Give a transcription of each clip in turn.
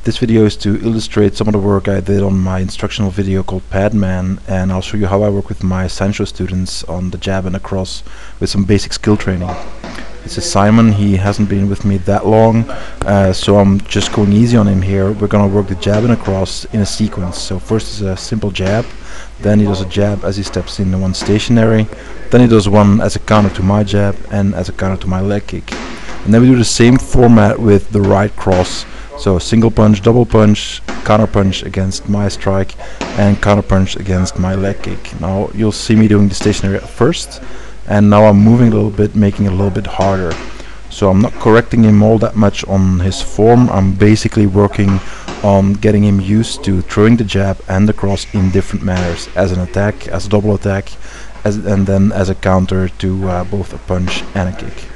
This video is to illustrate some of the work I did on my instructional video called Padman, and I'll show you how I work with my Sancho students on the jab and the cross with some basic skill training. This is Simon. He hasn't been with me that long, so I'm just going easy on him here. We're gonna work the jab and the cross in a sequence. So first is a simple jab, then he does a jab as he steps in, one stationary, then he does one as a counter to my jab and as a counter to my leg kick. And then we do the same format with the right cross. So single punch, double punch, counter punch against my strike, and counter punch against my leg kick. Now you'll see me doing the stationary at first, and now I'm moving a little bit, making it a little bit harder. So I'm not correcting him all that much on his form. I'm basically working on getting him used to throwing the jab and the cross in different manners, as an attack, as a double attack, and then as a counter to both a punch and a kick.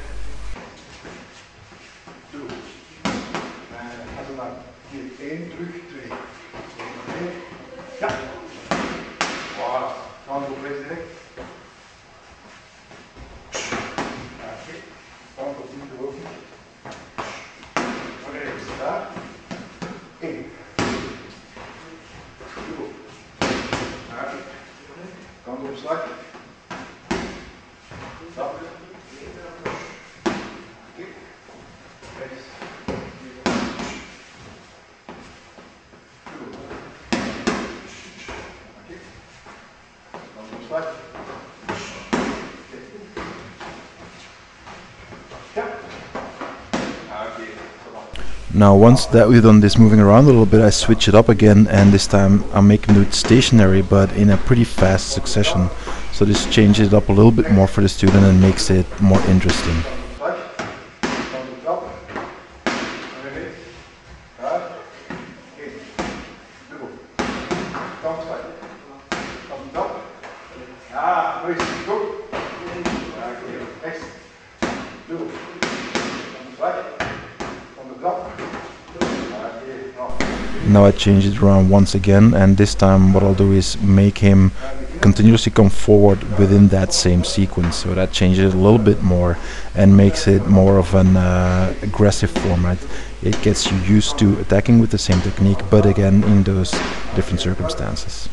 Now once that we've done this moving around a little bit, I switch it up again, and this time I'm making it stationary but in a pretty fast succession. So this changes it up a little bit more for the student and makes it more interesting. Now I change it around once again, and this time what I'll do is make him continuously come forward within that same sequence. So that changes it a little bit more and makes it more of an aggressive format. It gets you used to attacking with the same technique, but again in those different circumstances.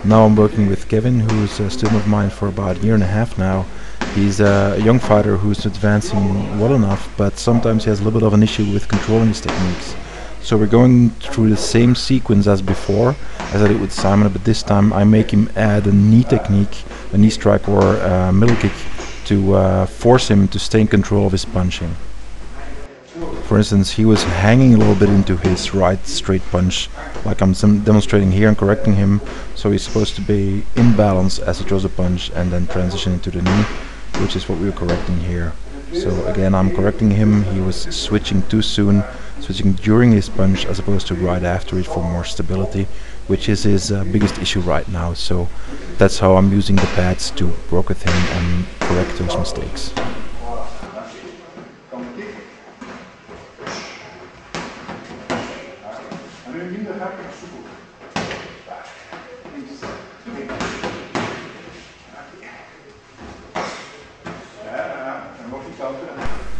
Now I'm working with Kevin, who's a student of mine for about a year and a half now. He's a young fighter who's advancing well enough, but sometimes he has a little bit of an issue with controlling his techniques. So we're going through the same sequence as before, as I did with Simon, but this time I make him add a knee technique, a knee strike or a middle kick, to force him to stay in control of his punching. For instance, he was hanging a little bit into his right straight punch, like I'm demonstrating here and correcting him. So he's supposed to be in balance as he throws a punch and then transition into the knee, which is what we're correcting here. So again, I'm correcting him. He was switching too soon, switching during his punch as opposed to right after it for more stability, which is his biggest issue right now. So that's how I'm using the pads to work with him and correct those mistakes.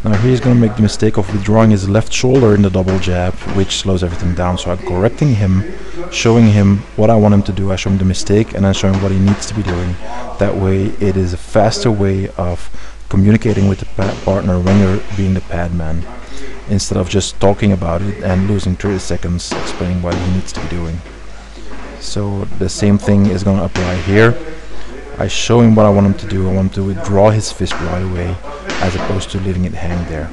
Now here he's going to make the mistake of withdrawing his left shoulder in the double jab, which slows everything down. So I'm correcting him, showing him what I want him to do. I show him the mistake and then show him what he needs to be doing. That way it is a faster way of communicating with the partner when you're being the pad man, instead of just talking about it and losing 30 seconds explaining what he needs to be doing. So the same thing is going to apply here. I show him what I want him to do. I want him to withdraw his fist right away, as opposed to leaving it hang there.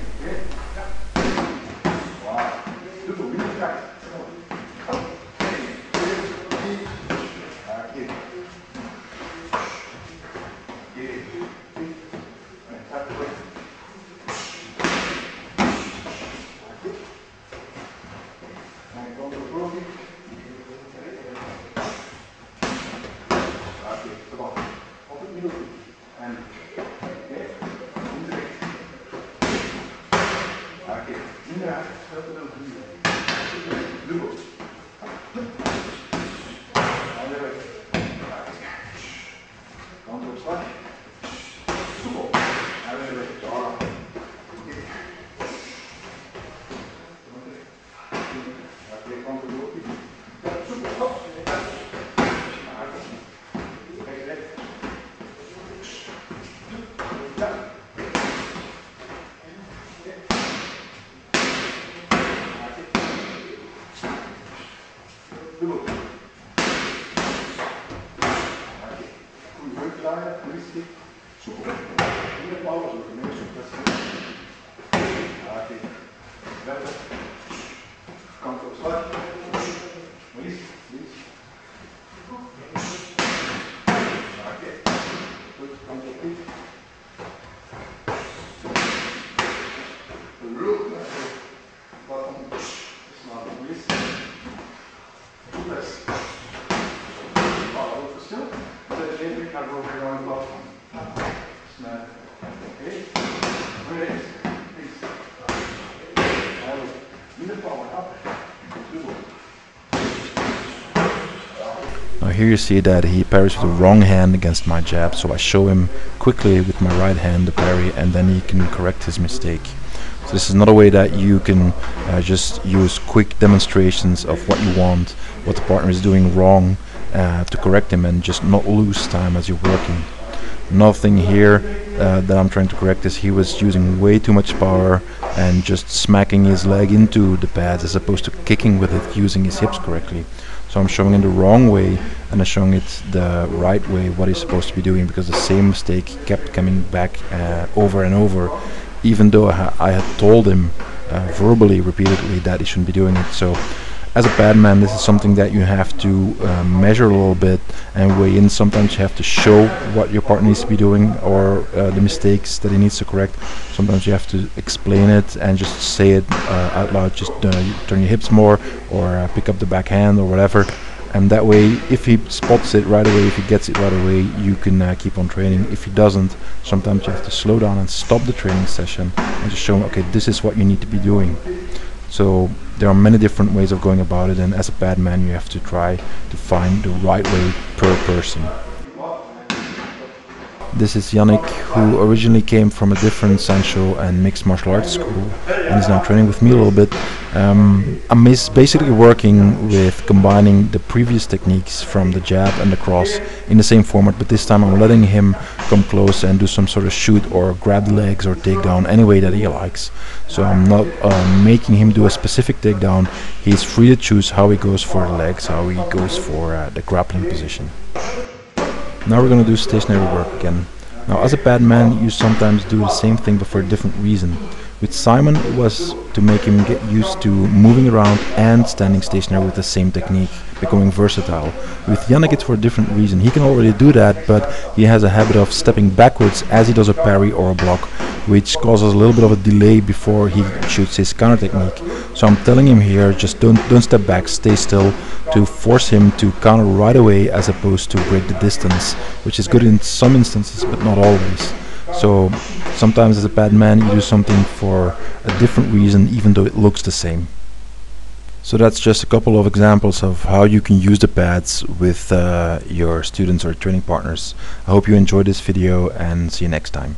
here you see that he parries with the wrong hand against my jab, so I show him quickly with my right hand the parry, and then he can correct his mistake. So this is another way that you can just use quick demonstrations of what you want, what the partner is doing wrong, to correct him and just not lose time as you're working. Another thing here that I'm trying to correct is he was using way too much power and just smacking his leg into the pads as opposed to kicking with it using his hips correctly. So I'm showing it the wrong way and I'm showing it the right way, what he's supposed to be doing, because the same mistake kept coming back over and over, even though I had told him verbally repeatedly that he shouldn't be doing it. So as a pad man, this is something that you have to measure a little bit and weigh in. Sometimes you have to show what your partner needs to be doing, or the mistakes that he needs to correct. Sometimes you have to explain it and just say it out loud. Just turn your hips more, or pick up the backhand or whatever. And that way, if he spots it right away, if he gets it right away, you can keep on training. If he doesn't, sometimes you have to slow down and stop the training session and just show him, okay, this is what you need to be doing. So there are many different ways of going about it, and as a pad man you have to try to find the right way per person. This is Yannick, who originally came from a different Sancho and mixed martial arts school and is now training with me a little bit. I'm basically working with combining the previous techniques from the jab and the cross in the same format, but this time I'm letting him come close and do some sort of shoot or grab the legs or takedown any way that he likes. So I'm not making him do a specific takedown. He's free to choose how he goes for the legs, how he goes for the grappling position. Now we're going to do stationary work again. Now as a pad man you sometimes do the same thing but for a different reason. With Simon it was to make him get used to moving around and standing stationary with the same technique, becoming versatile. With Yannick it's for a different reason. He can already do that, but he has a habit of stepping backwards as he does a parry or a block, which causes a little bit of a delay before he shoots his counter technique. So I'm telling him here, just don't step back, stay still, to force him to counter right away as opposed to break the distance, which is good in some instances but not always. So sometimes as a pad man you do something for a different reason even though it looks the same. So that's just a couple of examples of how you can use the pads with your students or training partners. I hope you enjoyed this video and see you next time.